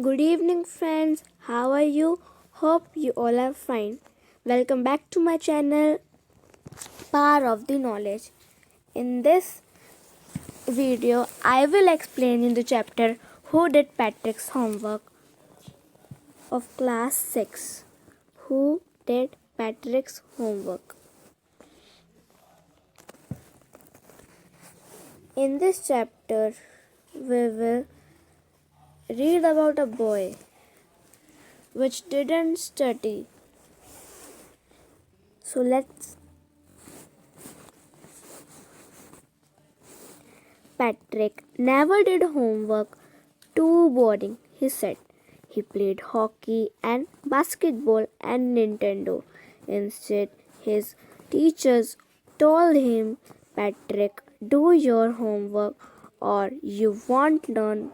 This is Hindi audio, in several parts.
Good evening, friends. How are you? Hope you all are fine. Welcome back to my channel, Power of the Knowledge. In this video, I will explain in the chapter Who Did Patrick's Homework of Class 6. Who did Patrick's homework? In this chapter, we will read about a boy which didn't study. So let's Patrick never did homework. Too boring, he said. He played hockey and basketball and Nintendo. Instead, his teachers told him, Patrick, do your homework or you won't learn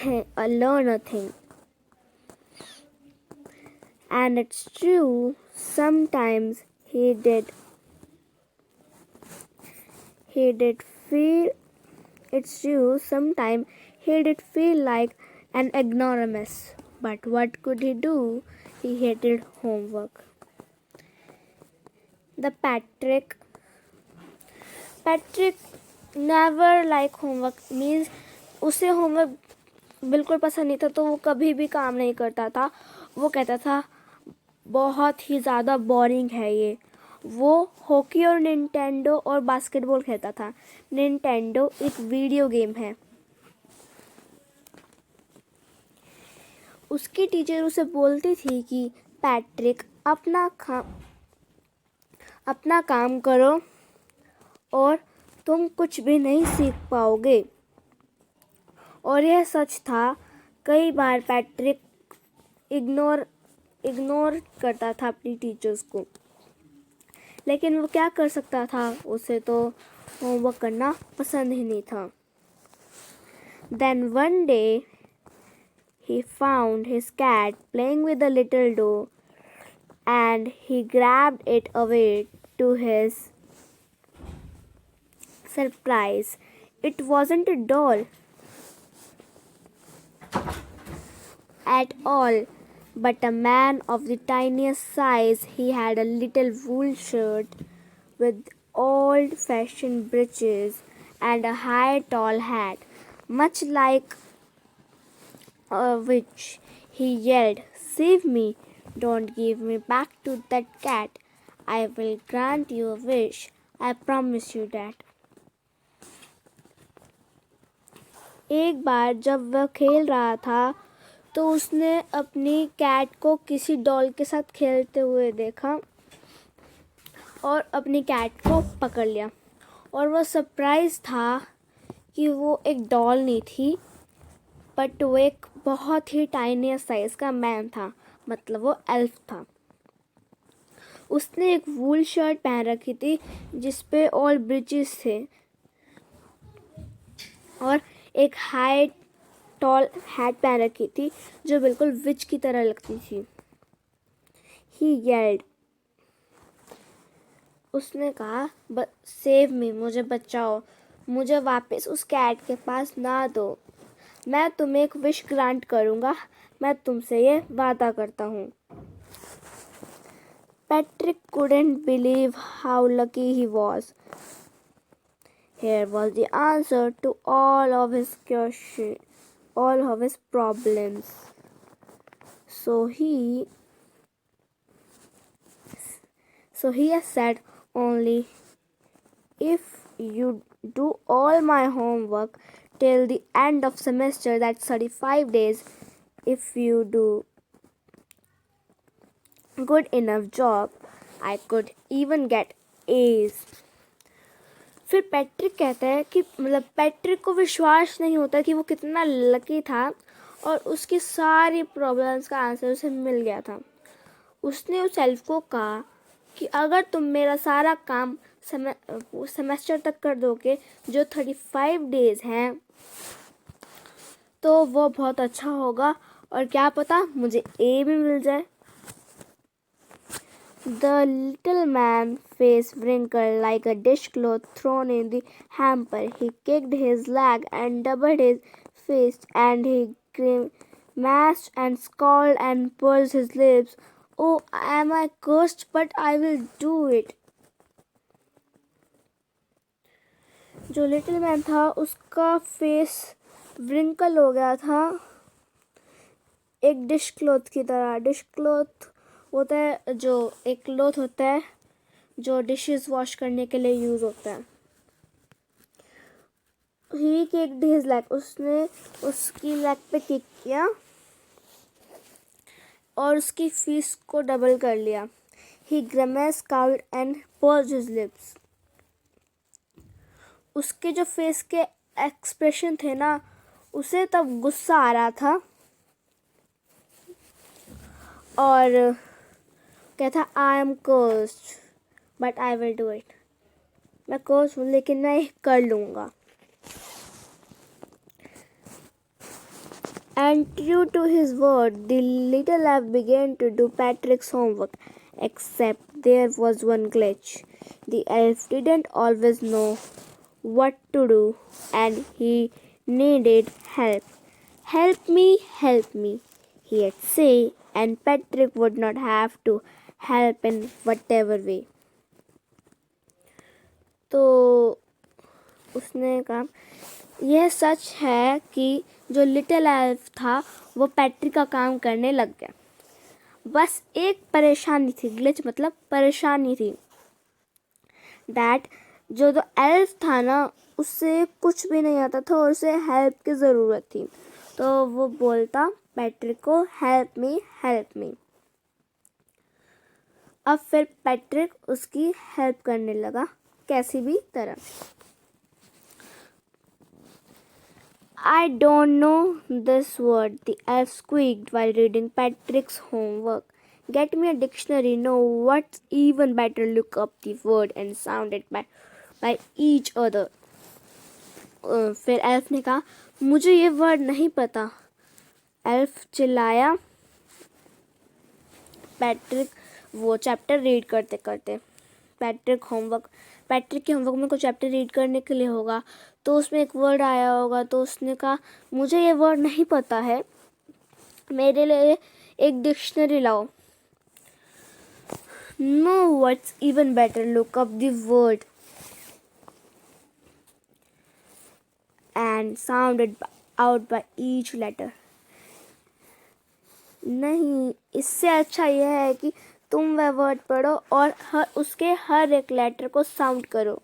a thing. And it's true, sometimes he did feel it's true, sometimes he did feel like an ignoramus. But what could he do? He hated homework. The Patrick never like homework means उसे होमवर्क बिल्कुल पसंद नहीं था, तो वो कभी भी काम नहीं करता था. वो कहता था बहुत ही ज़्यादा बोरिंग है ये. वो हॉकी और निंटेंडो और बास्केटबॉल खेलता था. निंटेंडो एक वीडियो गेम है. उसकी टीचर उसे बोलती थी कि पैट्रिक अपना काम करो और तुम कुछ भी नहीं सीख पाओगे. और यह सच था. कई बार पैट्रिक इग्नोर करता था अपनी टीचर्स को, लेकिन वो क्या कर सकता था, उसे तो होमवर्क करना पसंद ही नहीं था. Then one day he found his cat playing with a little doll and he grabbed it away. To his surprise, it wasn't a doll at all, but a man of the tiniest size. He had a little wool shirt with old-fashioned breeches and a high tall hat, much like which he yelled, "Save me! Don't give me back to that cat. I will grant you a wish. I promise you that." एक बार जब वह खेल रहा था तो उसने अपनी कैट को किसी डॉल के साथ खेलते हुए देखा और अपनी कैट को पकड़ लिया. और वह सरप्राइज था कि वो एक डॉल नहीं थी, बट वो एक बहुत ही टाइनी साइज का मैन था. मतलब वो एल्फ था. उसने एक वूल शर्ट पहन रखी थी जिस पे ऑल ब्रिजेस थे और एक हाई टॉल हैट पहन रखी थी जो बिल्कुल विच की तरह लगती थी. ही येल्ड. उसने कहा, सेव मी, मुझे बचाओ, मुझे वापस उस कैट के पास ना दो. मैं तुम्हें एक विश ग्रांट करूँगा. मैं तुमसे ये वादा करता हूँ. Patrick couldn't believe how lucky he was. Here was the answer to all of his problems. So he said, only if you do all my homework till the end of semester, that's 35 days, if you do good enough job, I could even get A's. फिर पैट्रिक कहता है कि मतलब पैट्रिक को विश्वास नहीं होता कि वो कितना लकी था और उसकी सारी प्रॉब्लम्स का आंसर उसे मिल गया था. उसने उस एल्फ को कहा कि अगर तुम मेरा सारा काम सेमेस्टर तक कर दोगे, जो 35 डेज हैं, तो वो बहुत अच्छा होगा और क्या पता मुझे ए भी मिल जाए. The little man's face wrinkled like a dishcloth thrown in the hamper. He kicked his leg and doubled his face, and he grimaced and scowled and pursed his lips. Oh, am I cursed? But I will do it. जो लिटिल मैन था उसका फेस व्रिंकल हो गया था एक डिश क्लॉथ की तरह। डिश क्लॉथ होता है जो एक क्लॉथ होता है जो डिशेस वॉश करने के लिए यूज़ होता है। ही किक्ड हिज लेग, उसने उसकी लेग पे किक किया और उसकी फीस को डबल कर लिया। ही ग्रमेस्ड, स्काउल्ड एंड पर्स्ड हिज लिप्स। उसके जो फेस के एक्सप्रेशन थे ना, उसे तब गुस्सा आ रहा था और कहता I am cursed but I will do it. मैं कर्स हूँ लेकिन मैं कर लूँगा। And true to his word, the little elf began to do Patrick's homework. Except there was one glitch. The elf didn't always know what to do, and he needed help. Help me, he'd say, and Patrick would not have to help in whatever way. तो उसने कहा यह सच है कि जो लिटिल एल्फ था वो पैट्रिक का काम करने लग गया। बस एक परेशानी थी, ग्लिच मतलब परेशानी थी। दैट जो एल्फ था ना उससे कुछ भी नहीं आता था और उसे हेल्प की ज़रूरत थी। तो वो बोलता पैट्रिक को हेल्प मी। अब फिर पैट्रिक उसकी हेल्प करने लगा कैसी भी तरह। I don't know this word, the elf squeaked while reading Patrick's homework. Get me a dictionary. No, what's even better, look up the word and sound it by each other. फिर एल्फ ने कहा मुझे ये वर्ड नहीं पता। एल्फ चिल्लाया। पैट्रिक वो चैप्टर रीड करते करते पैट्रिक के होमवर्क में कोई चैप्टर रीड करने के लिए होगा तो उसमें एक वर्ड आया होगा। तो उसने कहा मुझे ये वर्ड नहीं पता है, मेरे लिए एक डिक्शनरी लाओ। No, what's even better, look up the word and sound it out by each letter. नहीं, इससे अच्छा यह है कि तुम वह वर्ड पढ़ो और उसके हर एक लेटर को साउंड करो।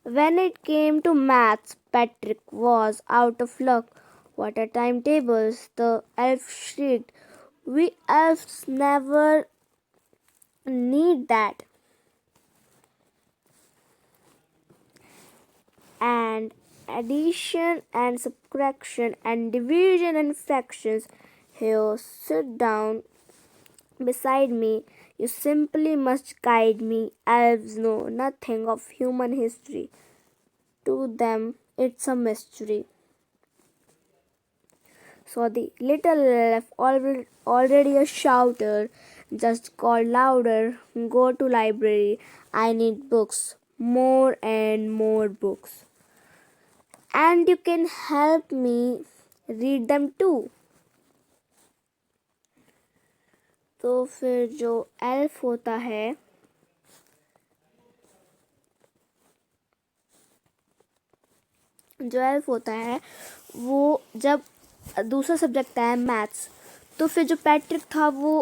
When it came to maths, Patrick was out of luck. What are timetables? The elf shrieked. We elves never need that. And addition and subtraction and division and fractions. Here, sit down beside me. You simply must guide me. Elves know nothing of human history. To them, it's a mystery. So the little elf, already a shouter, just called louder, go to library. I need books, more and more books. And you can help me read them too. तो फिर जो एल्फ होता है वो जब दूसरा सब्जेक्ट आया मैथ्स तो फिर जो पैट्रिक था वो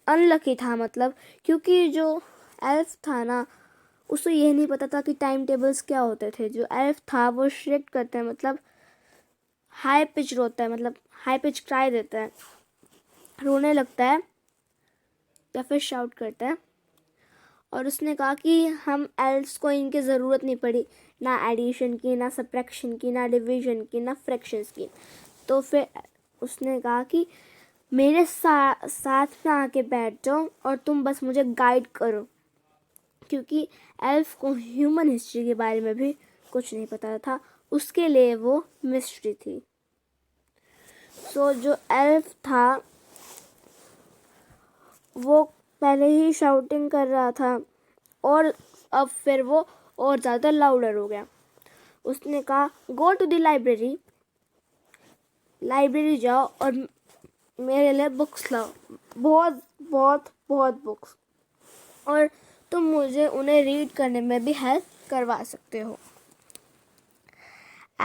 अनलकी था, मतलब क्योंकि जो एल्फ था ना उसको ये नहीं पता था कि टाइम टेबल्स क्या होते थे। जो एल्फ था वो श्रिक करता है, मतलब हाई पिच रोता है, मतलब हाई पिच क्राई देता है, रोने लगता है या फिर शाउट करता है। और उसने कहा कि हम एल्फ्स को इनकी ज़रूरत नहीं पड़ी, ना एडिशन की, ना सब्ट्रैक्शन की, ना डिवीजन की, ना फ्रैक्शंस की। तो फिर उसने कहा कि मेरे साथ में आके बैठ जाओ और तुम बस मुझे गाइड करो, क्योंकि एल्फ को ह्यूमन हिस्ट्री के बारे में भी कुछ नहीं पता था, उसके लिए वो मिस्ट्री थी। सो जो एल्फ था वो पहले ही शाउटिंग कर रहा था और अब फिर वो और ज़्यादा लाउडर हो गया। उसने कहा go to the library, library जाओ और मेरे लिए बुक्स लाओ, बहुत बहुत बहुत बुक्स, और तुम मुझे उन्हें रीड करने में भी हेल्प करवा सकते हो।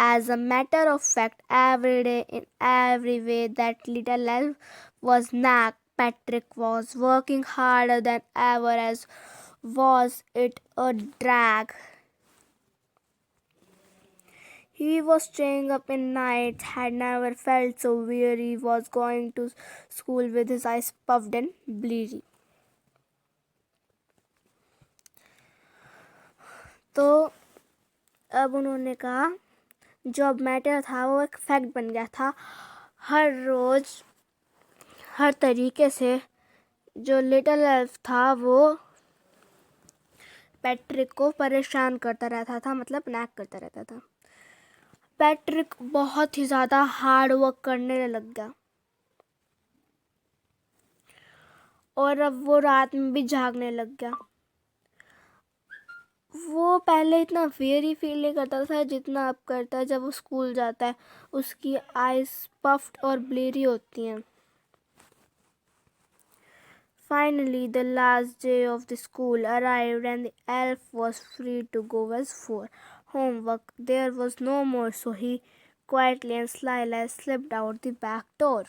As a matter of fact, every day in every way that little elf was nagged, Patrick was working harder than ever, as was it a drag. He was staying up in nights, had never felt so weary, was going to school with his eyes puffed and bleary. तो अब उन्होंने कहा जो अब मैटर था वो एक फैक्ट बन गया था। हर रोज़ हर तरीके से जो लिटिल एल्फ था वो पैट्रिक को परेशान करता रहता था, मतलब नैग करता रहता था। पैट्रिक बहुत ही ज़्यादा हार्ड वर्क करने लग गया और अब वो रात में भी जागने लग गया। वो पहले इतना वेरी फील नहीं करता था जितना अब करता है। जब वो स्कूल जाता है उसकी आइज पफ्ड और ब्लेरी होती हैं। Finally, the last day of the school arrived and the elf was free to go as for homework. There was no more, so he quietly and slyly slipped out the back door.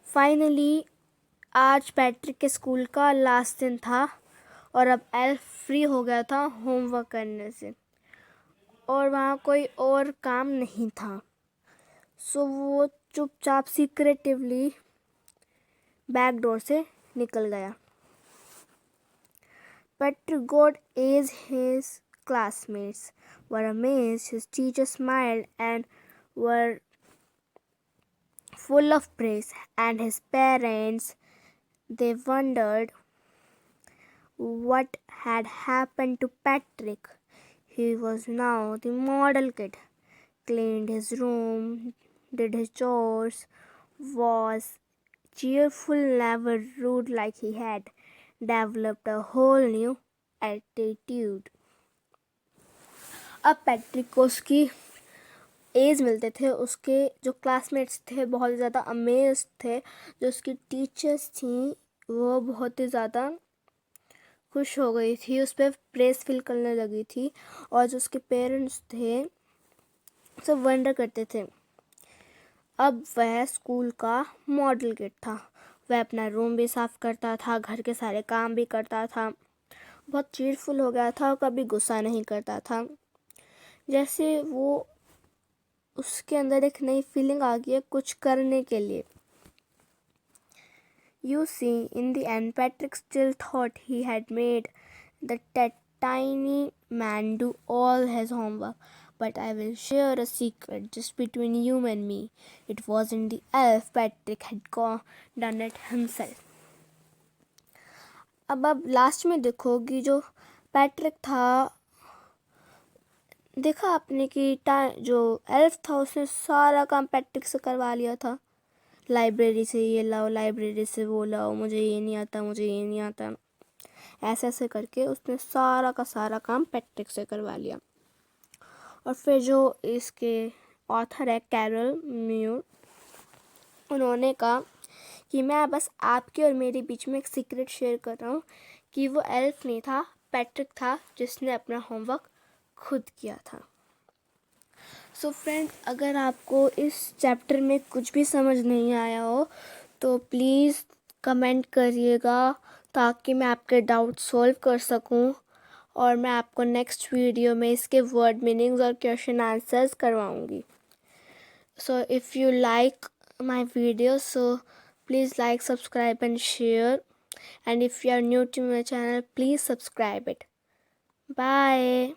Finally, आज पैट्रिक के स्कूल का लास्ट दिन था और अब एल्फ फ्री हो गया था होमवर्क करने से और वहाँ कोई और काम नहीं था। सो वो चुपचाप सीक्रेटिवली बैक डोर से निकल गया। Patrick got as his classmates were amazed, his teachers smiled and were full of praise, and his parents, they wondered what had happened to Patrick. He was now the model kid, cleaned his room, did his chores, was cheerful, never rude, like he had developed a whole new attitude. अब पैट्रिक को उसकी एज मिलते थे, उसके जो क्लासमेट्स थे बहुत ही ज़्यादा अमेज थे, जो उसकी टीचर्स थी वो बहुत ही ज़्यादा खुश हो गई थी, उस पर प्रेस फील करने लगी थी, और जो उसके पेरेंट्स थे सब वंडर करते थे। अब वह स्कूल का मॉडल किड था। वह अपना रूम भी साफ़ करता था, घर के सारे काम भी करता था, बहुत चीयरफुल हो गया था और कभी गुस्सा नहीं करता था। जैसे वो उसके अंदर एक नई फीलिंग आ गई है कुछ करने के लिए। You see, in the end, Patrick still thought he had made the tiny man do all his homework. But I will share a secret just between you and me. It wasn't the elf. Patrick had done it himself. अब लास्ट में देखोगी जो पैट्रिक था, देखा आपने कि जो एल्फ था उसने सारा काम पैट्रिक से करवा लिया था। लाइब्रेरी से ये लाओ, लाइब्रेरी से वो लाओ, मुझे ये नहीं आता, मुझे ये नहीं आता, ऐसे ऐसे करके उसने सारा का सारा काम पैट्रिक से करवा लिया। और फिर जो इसके ऑथर है कैरल म्यूर, उन्होंने कहा कि मैं बस आपके और मेरे बीच में एक सीक्रेट शेयर कर रहा हूँ कि वो एल्फ नहीं था, पैट्रिक था जिसने अपना होमवर्क खुद किया था। सो फ्रेंड, अगर आपको इस चैप्टर में कुछ भी समझ नहीं आया हो तो प्लीज़ कमेंट करिएगा ताकि मैं आपके डाउट सॉल्व कर सकूं और मैं आपको नेक्स्ट वीडियो में इसके वर्ड मीनिंग्स और क्वेश्चन आंसर्स करवाऊंगी। So if you like my video so please like, subscribe and share, and if you are new to my channel please subscribe it. Bye.